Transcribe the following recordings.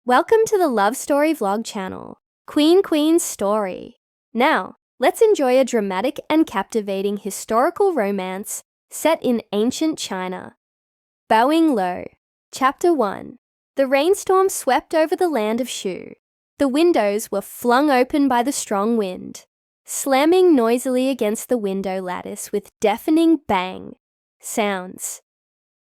Welcome to the Love Story Vlog channel, Queen's Story. Now, let's enjoy a dramatic and captivating historical romance set in ancient China. Bowing Low. Chapter 1. The rainstorm swept over the land of Shu. The windows were flung open by the strong wind, slamming noisily against the window lattice with deafening bang sounds.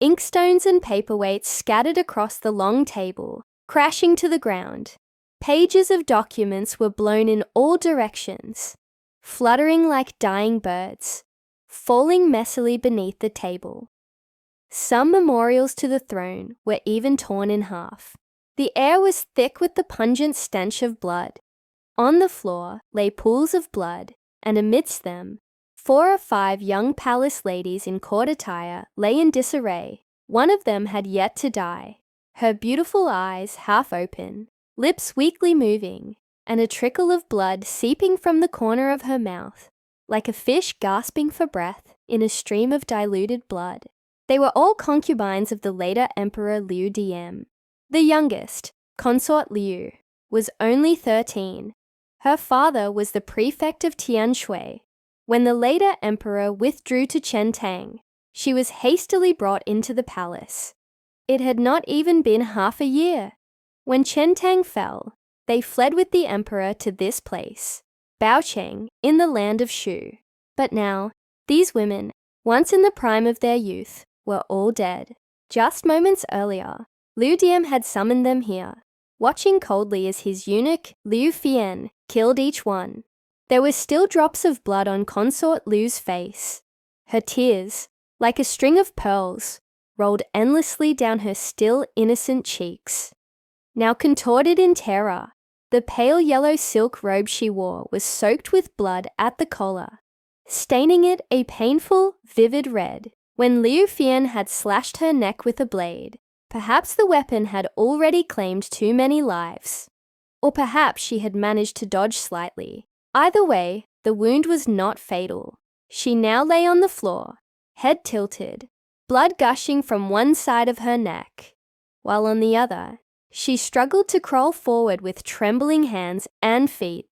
Inkstones and paperweights scattered across the long table, crashing to the ground. Pages of documents were blown in all directions, fluttering like dying birds, falling messily beneath the table. Some memorials to the throne were even torn in half. The air was thick with the pungent stench of blood. On the floor lay pools of blood, and amidst them, 4 or 5 young palace ladies in court attire lay in disarray. One of them had yet to die, her beautiful eyes half open, lips weakly moving, and a trickle of blood seeping from the corner of her mouth, like a fish gasping for breath in a stream of diluted blood. They were all concubines of the later Emperor Liu Dian. The youngest, Consort Liu, was only 13. Her father was the prefect of Tianshui. When the later emperor withdrew to Chentang, she was hastily brought into the palace. It had not even been half a year. When Chentang fell, they fled with the emperor to this place, Baocheng, in the land of Shu. But now, these women, once in the prime of their youth, were all dead. Just moments earlier, Liu Dian had summoned them here, watching coldly as his eunuch, Liu Fian, killed each one. There were still drops of blood on Consort Liu's face. Her tears, like a string of pearls, rolled endlessly down her still innocent cheeks. Now contorted in terror, the pale yellow silk robe she wore was soaked with blood at the collar, staining it a painful, vivid red. When Liu Fian had slashed her neck with a blade, perhaps the weapon had already claimed too many lives. Or perhaps she had managed to dodge slightly. Either way, the wound was not fatal. She now lay on the floor, head tilted, blood gushing from one side of her neck, while on the other, she struggled to crawl forward with trembling hands and feet,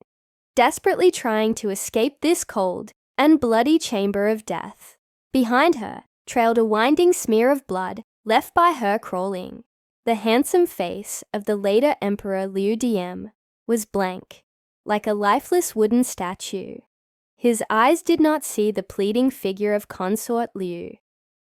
desperately trying to escape this cold and bloody chamber of death. Behind her trailed a winding smear of blood left by her crawling. The handsome face of the later Emperor Liu Dian was blank, like a lifeless wooden statue. His eyes did not see the pleading figure of Consort Liu.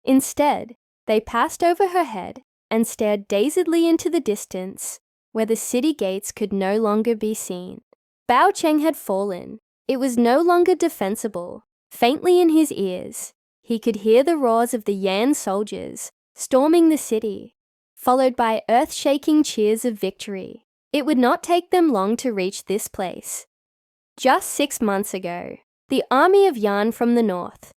Instead, they passed over her head and stared dazedly into the distance, where the city gates could no longer be seen. Baocheng had fallen. It was no longer defensible. Faintly in his ears, he could hear the roars of the Yan soldiers storming the city, followed by earth-shaking cheers of victory. It would not take them long to reach this place. Just 6 months ago, the army of Yan from the north,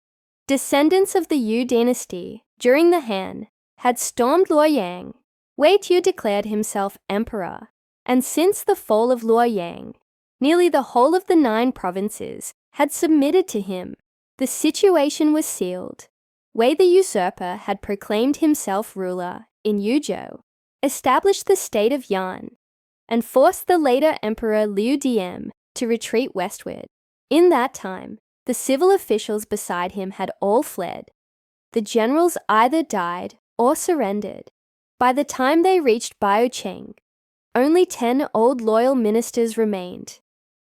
descendants of the Yu dynasty during the Han, had stormed Luoyang. Wei Shao declared himself emperor, and since the fall of Luoyang, nearly the whole of the 9 provinces had submitted to him. The situation was sealed. Wei the usurper had proclaimed himself ruler in Yuzhou, established the state of Yan, and forced the later Emperor Liu Dian to retreat westward. In that time, the civil officials beside him had all fled. The generals either died or surrendered. By the time they reached Baocheng, only 10 old loyal ministers remained,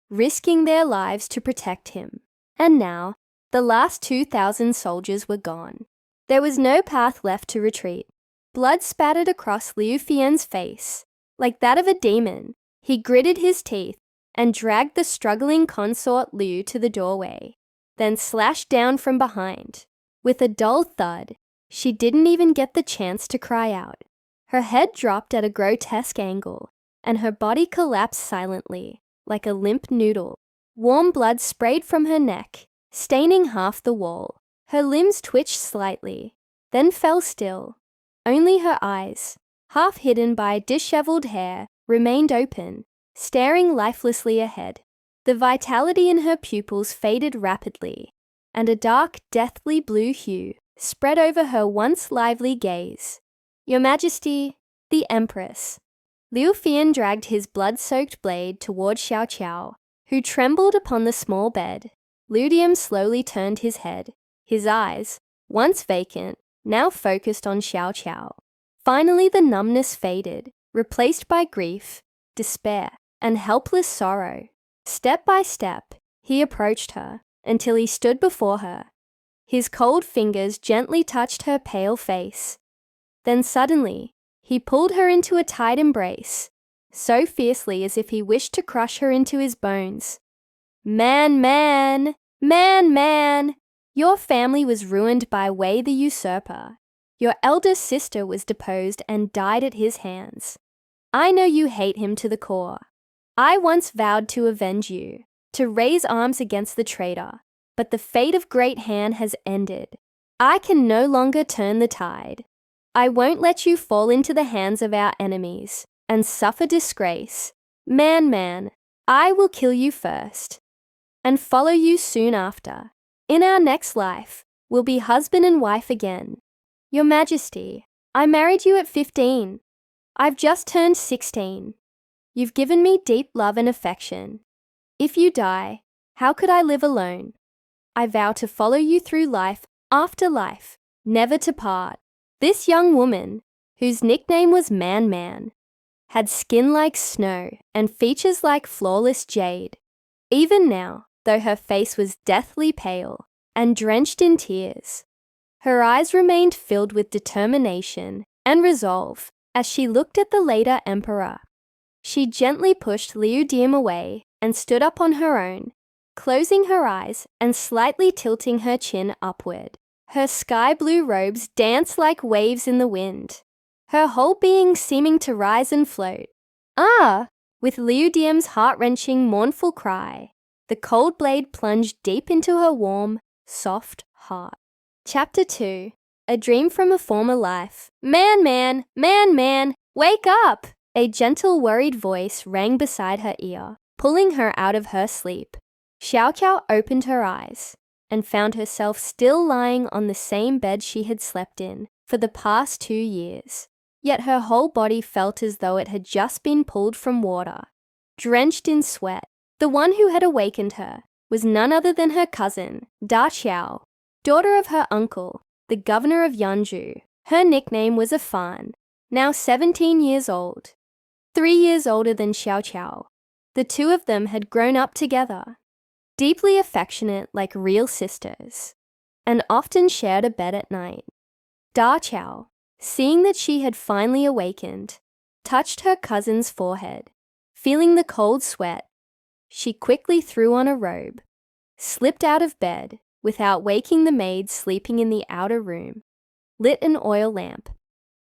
risking their lives to protect him. And now, the last 2,000 soldiers were gone. There was no path left to retreat. Blood spattered across Liu Fian's face. Like that of a demon, he gritted his teeth and dragged the struggling Consort Liu to the doorway, then slashed down from behind. With a dull thud, she didn't even get the chance to cry out. Her head dropped at a grotesque angle, and her body collapsed silently, like a limp noodle. Warm blood sprayed from her neck, staining half the wall. Her limbs twitched slightly, then fell still. Only her eyes, half hidden by disheveled hair, remained open, staring lifelessly ahead. The vitality in her pupils faded rapidly, and a dark, deathly blue hue spread over her once lively gaze. "Your Majesty, the Empress," Liu Fian dragged his blood-soaked blade toward Xiao Qiao, who trembled upon the small bed. Liu Dian slowly turned his head. His eyes, once vacant, now focused on Xiao Qiao. Finally the numbness faded, replaced by grief, despair, and helpless sorrow. Step by step, he approached her, until he stood before her. His cold fingers gently touched her pale face. Then suddenly, he pulled her into a tight embrace, so fiercely as if he wished to crush her into his bones. Man, man, man, man, your family was ruined by Wei the usurper. Your eldest sister was deposed and died at his hands. I know you hate him to the core. I once vowed to avenge you, to raise arms against the traitor, but the fate of Great Han has ended. I can no longer turn the tide. I won't let you fall into the hands of our enemies and suffer disgrace. Man, man, I will kill you first and follow you soon after. In our next life, we'll be husband and wife again. Your Majesty, I married you at 15. I've just turned 16. You've given me deep love and affection. If you die, how could I live alone? I vow to follow you through life after life, never to part. This young woman, whose nickname was Man Man, had skin like snow and features like flawless jade. Even now, though her face was deathly pale and drenched in tears, her eyes remained filled with determination and resolve as she looked at the later emperor. She gently pushed Liu Dian away and stood up on her own, closing her eyes and slightly tilting her chin upward. Her sky-blue robes danced like waves in the wind, her whole being seeming to rise and float. Ah! With Liu Dian's heart-wrenching, mournful cry, the cold blade plunged deep into her warm, soft heart. Chapter 2. A Dream from a Former Life. Man, man, man, man, wake up! A gentle, worried voice rang beside her ear, pulling her out of her sleep. Xiao Qiao opened her eyes and found herself still lying on the same bed she had slept in for the past 2 years. Yet her whole body felt as though it had just been pulled from water, drenched in sweat. The one who had awakened her was none other than her cousin, Da Xiao, daughter of her uncle, the governor of Yanzhou. Her nickname was Afan, now 17 years old, 3 years older than Xiao Qiao. The two of them had grown up together, deeply affectionate like real sisters, and often shared a bed at night. Da Qiao, seeing that she had finally awakened, touched her cousin's forehead. Feeling the cold sweat, she quickly threw on a robe, slipped out of bed without waking the maid sleeping in the outer room, lit an oil lamp,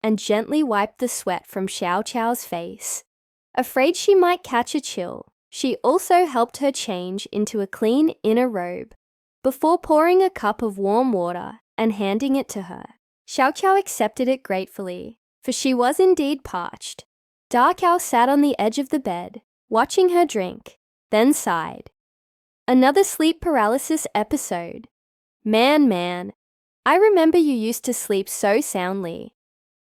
and gently wiped the sweat from Xiao Qiao's face. Afraid she might catch a chill, she also helped her change into a clean inner robe before pouring a cup of warm water and handing it to her. Xiao Qiao accepted it gratefully, for she was indeed parched. Da Qiao sat on the edge of the bed, watching her drink, then sighed. Another sleep paralysis episode. Man, man, I remember you used to sleep so soundly.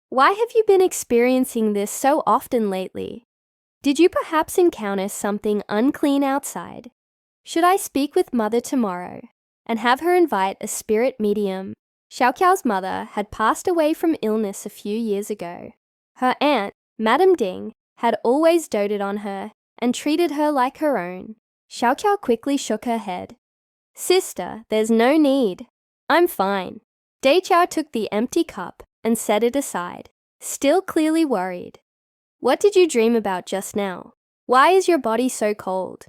Why have you been experiencing this so often lately? Did you perhaps encounter something unclean outside? Should I speak with Mother tomorrow and have her invite a spirit medium? Xiao Qiao's mother had passed away from illness a few years ago. Her aunt, Madame Ding, had always doted on her and treated her like her own. Xiao Qiao quickly shook her head. Sister, there's no need. I'm fine. Dai Qiao took the empty cup and set it aside, still clearly worried. What did you dream about just now? Why is your body so cold?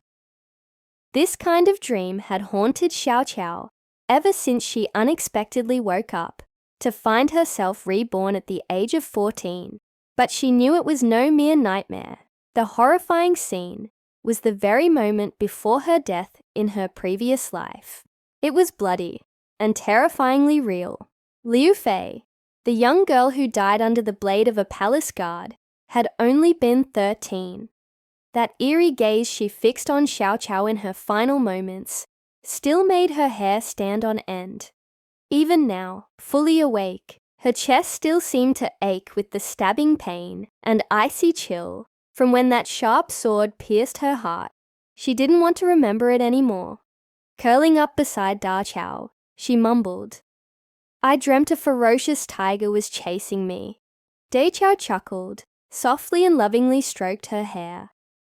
This kind of dream had haunted Xiao Qiao ever since she unexpectedly woke up to find herself reborn at the age of 14. But she knew it was no mere nightmare. The horrifying scene was the very moment before her death in her previous life. It was bloody and terrifyingly real. Liu Fei, the young girl who died under the blade of a palace guard, had only been 13. That eerie gaze she fixed on Xiao Qiao in her final moments still made her hair stand on end. Even now, fully awake, her chest still seemed to ache with the stabbing pain and icy chill From when that sharp sword pierced her heart, she didn't want to remember it anymore. Curling up beside Da Qiao, she mumbled, "I dreamt a ferocious tiger was chasing me." Da Qiao chuckled, softly and lovingly stroked her hair.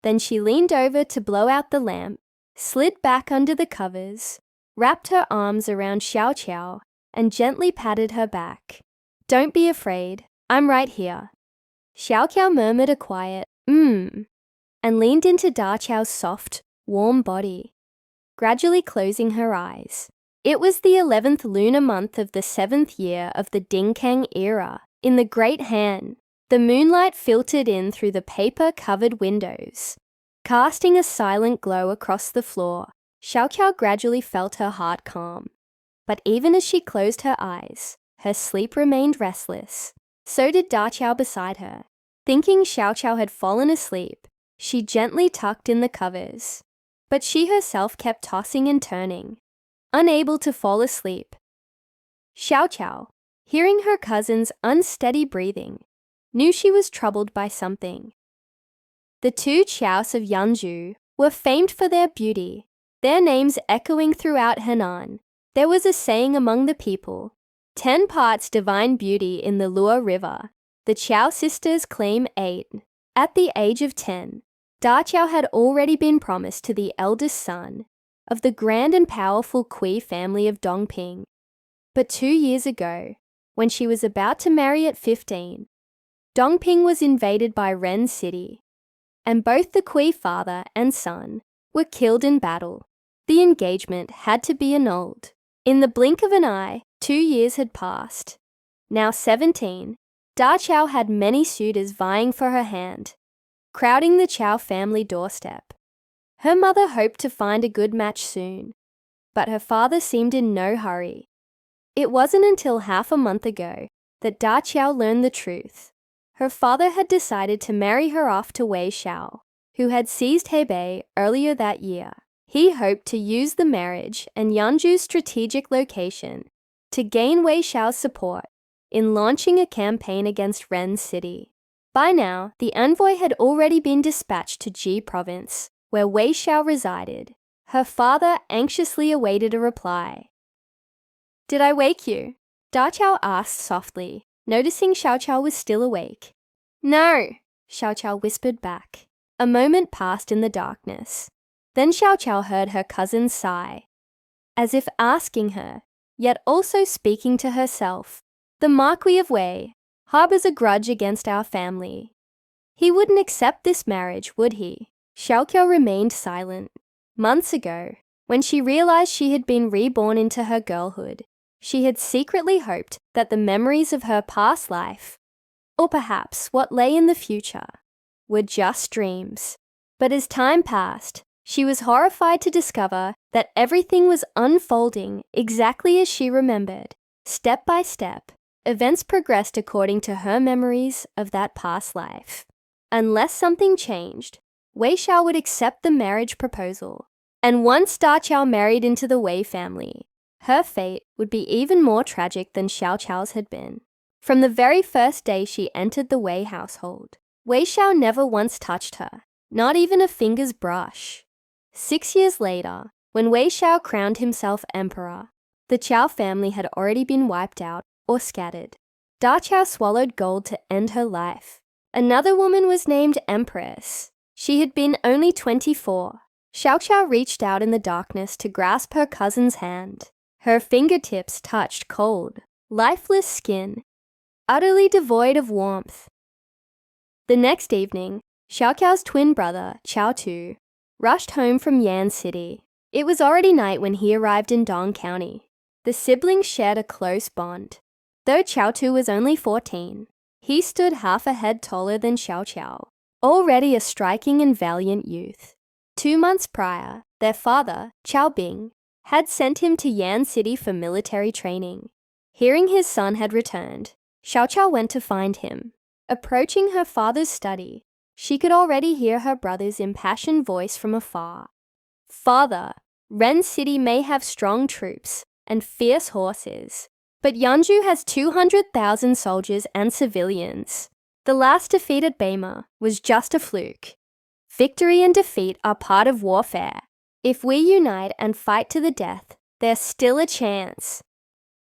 Then she leaned over to blow out the lamp, slid back under the covers, wrapped her arms around Xiao Qiao, and gently patted her back. "Don't be afraid, I'm right here." Xiao Qiao murmured a quiet, and leaned into Da Qiao's soft, warm body, gradually closing her eyes. It was the 11th lunar month of the 7th year of the Dingkang era. In the Great Han, the moonlight filtered in through the paper-covered windows, casting a silent glow across the floor. Xiao Qiao gradually felt her heart calm. But even as she closed her eyes, her sleep remained restless. So did Da Qiao beside her. Thinking Xiao Qiao had fallen asleep, she gently tucked in the covers. But she herself kept tossing and turning, unable to fall asleep. Xiao Qiao, hearing her cousin's unsteady breathing, knew she was troubled by something. The two Qiaos of Yanzhou were famed for their beauty, their names echoing throughout Henan. There was a saying among the people, 10 parts divine beauty in the Luo River. The Qiao sisters claim 8. At the age of 10, Da Qiao had already been promised to the eldest son of the grand and powerful Kui family of Dongping. But 2 years ago, when she was about to marry at 15, Dongping was invaded by Ren City, and both the Kui father and son were killed in battle. The engagement had to be annulled. In the blink of an eye, 2 years had passed. Now 17, Da Qiao had many suitors vying for her hand, crowding the Qiao family doorstep. Her mother hoped to find a good match soon, but her father seemed in no hurry. It wasn't until half a month ago that Da Qiao learned the truth. Her father had decided to marry her off to Wei Shao, who had seized Hebei earlier that year. He hoped to use the marriage and Yanzhou's strategic location to gain Wei Shao's support in launching a campaign against Ren City. By now, the envoy had already been dispatched to Ji province, where Wei Shao resided. Her father anxiously awaited a reply. "Did I wake you?" Da Qiao asked softly, noticing Xiao Qiao was still awake. "No," Xiao Qiao whispered back. A moment passed in the darkness. Then Xiao Qiao heard her cousin sigh, as if asking her, yet also speaking to herself. "The Marquis of Wei harbors a grudge against our family. He wouldn't accept this marriage, would he?" Xiao Qiao remained silent. Months ago, when she realized she had been reborn into her girlhood, she had secretly hoped that the memories of her past life, or perhaps what lay in the future, were just dreams. But as time passed, she was horrified to discover that everything was unfolding exactly as she remembered. Step by step, events progressed according to her memories of that past life. Unless something changed, Wei Shao would accept the marriage proposal. And once Da Qiao married into the Wei family, her fate would be even more tragic than Xiao Qiao's had been. From the very first day she entered the Wei household, Wei Shao never once touched her, not even a finger's brush. 6 years later, when Wei Shao crowned himself emperor, the Qiao family had already been wiped out or scattered. Da Qiao swallowed gold to end her life. Another woman was named Empress. She had been only 24. Xiao Qiao reached out in the darkness to grasp her cousin's hand. Her fingertips touched cold, lifeless skin, utterly devoid of warmth. The next evening, Xiao Qiao's twin brother, Qiao Tu, rushed home from Yan City. It was already night when he arrived in Dong County. The siblings shared a close bond. Though Qiao Tu was only 14, he stood half a head taller than Xiao Qiao, already a striking and valiant youth. 2 months prior, their father, Qiao Bing, had sent him to Yan City for military training. Hearing his son had returned, Xiao Qiao went to find him. Approaching her father's study, she could already hear her brother's impassioned voice from afar. "Father, Ren City may have strong troops and fierce horses, but Yanzhou has 200,000 soldiers and civilians. The last defeat at Beima was just a fluke. Victory and defeat are part of warfare. If we unite and fight to the death, there's still a chance.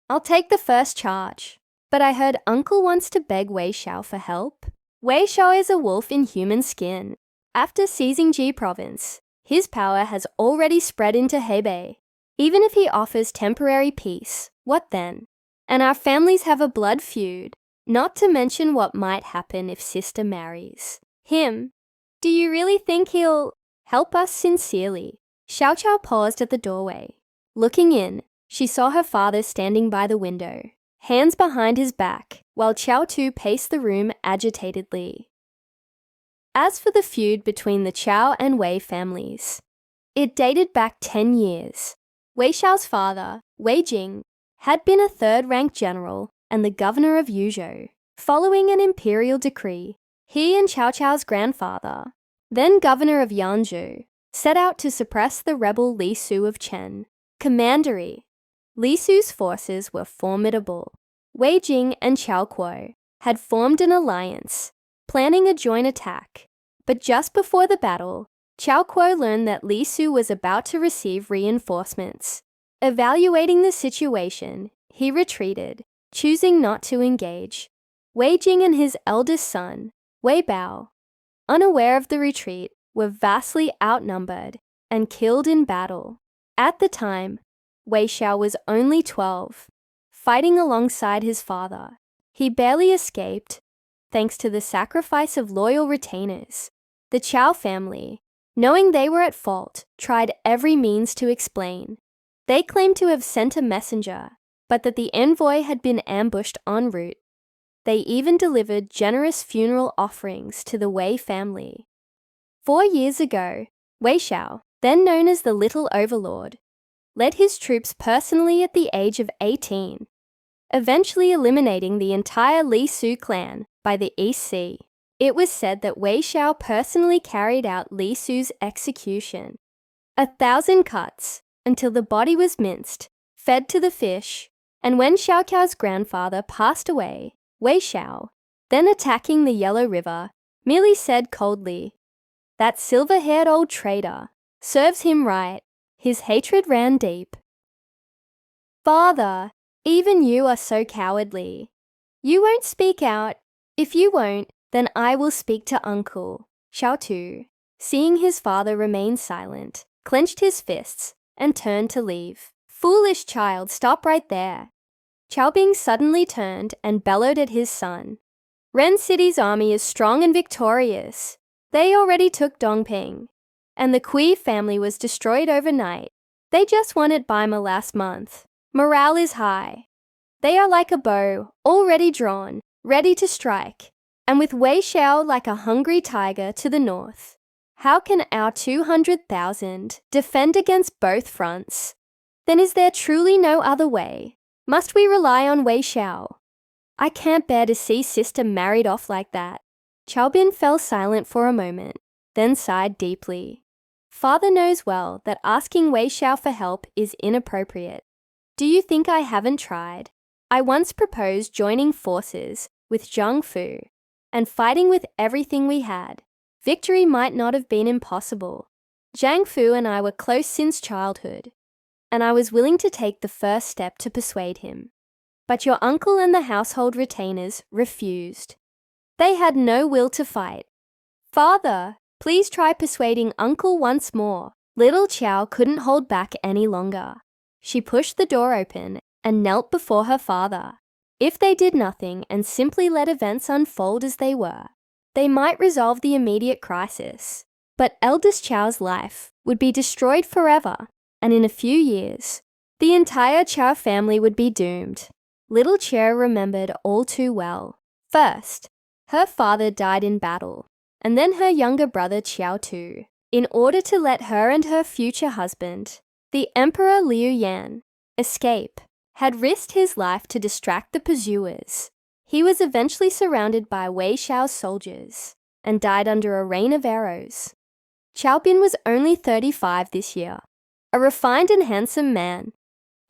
I'll take the first charge. But I heard Uncle wants to beg Wei Shao for help. Wei Shao is a wolf in human skin. After seizing Ji province, his power has already spread into Hebei. Even if he offers temporary peace, what then? And our families have a blood feud, not to mention what might happen if sister marries him. Do you really think he'll help us sincerely? Xiao Qiao paused at the doorway. Looking in, she saw her father standing by the window, hands behind his back, while Qiao Tu paced the room agitatedly. As for the feud between the Qiao and Wei families, it dated back 10 years. Wei Shao's father, Wei Jing, had been a third-rank general and the governor of Yuzhou. Following an imperial decree, he and Xiao Qiao's grandfather, then governor of Yanzhou, set out to suppress the rebel Li Su of Chen Commandery. Li Su's forces were formidable. Wei Jing and Qiao Kuo had formed an alliance, planning a joint attack. But just before the battle, Qiao Kuo learned that Li Su was about to receive reinforcements. Evaluating the situation, he retreated, choosing not to engage. Wei Jing and his eldest son, Wei Bao, unaware of the retreat, were vastly outnumbered and killed in battle. At the time, Wei Shao was only 12, fighting alongside his father. He barely escaped, thanks to the sacrifice of loyal retainers. The Qiao family, knowing they were at fault, tried every means to explain. They claimed to have sent a messenger, but that the envoy had been ambushed en route. They even delivered generous funeral offerings to the Wei family. 4 years ago, Wei Shao, then known as the Little Overlord, led his troops personally at the age of 18, eventually eliminating the entire Li Su clan by the East Sea. It was said that Wei Shao personally carried out Li Su's execution. 1,000 cuts, until the body was minced, fed to the fish, and when Xiao Qiao's grandfather passed away, Wei Shao, then attacking the Yellow River, merely said coldly, "That silver-haired old traitor serves him right." His hatred ran deep. "Father, even you are so cowardly. You won't speak out. If you won't, then I will speak to Uncle." Xiao Tu, seeing his father remain silent, clenched his fists and turned to leave. "Foolish child, stop right there." Qiao Bing suddenly turned and bellowed at his son. "Ren City's army is strong and victorious. They already took Dongping, and the Kui family was destroyed overnight. They just won at Beima last month. Morale is high. They are like a bow, already drawn, ready to strike, and with Wei Shao like a hungry tiger to the north. How can our 200,000 defend against both fronts? Then is there truly no other way? Must we rely on Wei Shao? I can't bear to see sister married off like that." Qiao Bin fell silent for a moment, then sighed deeply. Father knows well that asking Wei Shao for help is inappropriate. Do you think I haven't tried? I once proposed joining forces with Zhang Fu and fighting with everything we had. Victory might not have been impossible. Zhang Fu and I were close since childhood, and I was willing to take the first step to persuade him. But your uncle and the household retainers refused. They had no will to fight. Father, please try persuading Uncle once more. Little Qiao couldn't hold back any longer. She pushed the door open and knelt before her father. If they did nothing and simply let events unfold as they were, they might resolve the immediate crisis. But eldest Qiao's life would be destroyed forever, and in a few years, the entire Qiao family would be doomed. Little Qiao remembered all too well. First, her father died in battle, and then her younger brother Qiao Tu. In order to let her and her future husband, the Emperor Liu Yan, escape, had risked his life to distract the pursuers. He was eventually surrounded by Wei Shao's soldiers and died under a rain of arrows. Qiao Bin was only 35 this year, a refined and handsome man.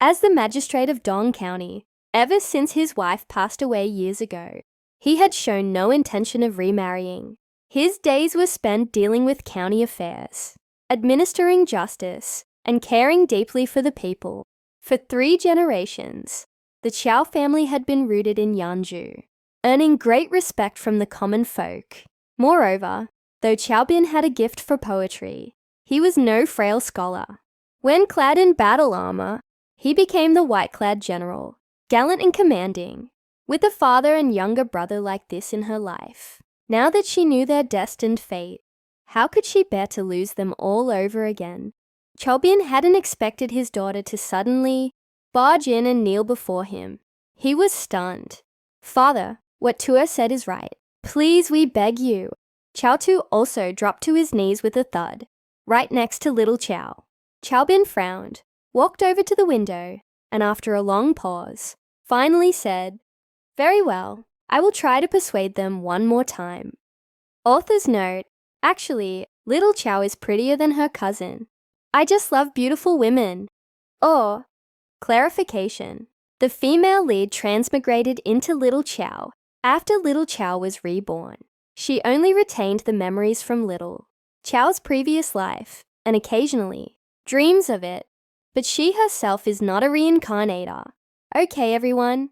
As the magistrate of Dong County, ever since his wife passed away years ago, He had shown no intention of remarrying. His days were spent dealing with county affairs, administering justice, and caring deeply for the people. For 3 generations, the Qiao family had been rooted in Yanzhou, earning great respect from the common folk. Moreover, though Qiaobin had a gift for poetry, he was no frail scholar. When clad in battle armor, he became the white-clad general, gallant and commanding. With a father and younger brother like this in her life, now that she knew their destined fate, how could she bear to lose them all over again? Qiaobin hadn't expected his daughter to suddenly barge in and kneel before him. He was stunned. "Father, what Tua said is right. Please, we beg you." Qiao Tu also dropped to his knees with a thud, right next to little Qiao. Qiaobin frowned, walked over to the window, and after a long pause, finally said, "Very well, I will try to persuade them one more time." Author's note: actually, little Qiao is prettier than her cousin. I just love beautiful women. Or, clarification, the female lead transmigrated into little Qiao after little Qiao was reborn. She only retained the memories from little Qiao's previous life, and occasionally dreams of it, but she herself is not a reincarnator. Okay, everyone,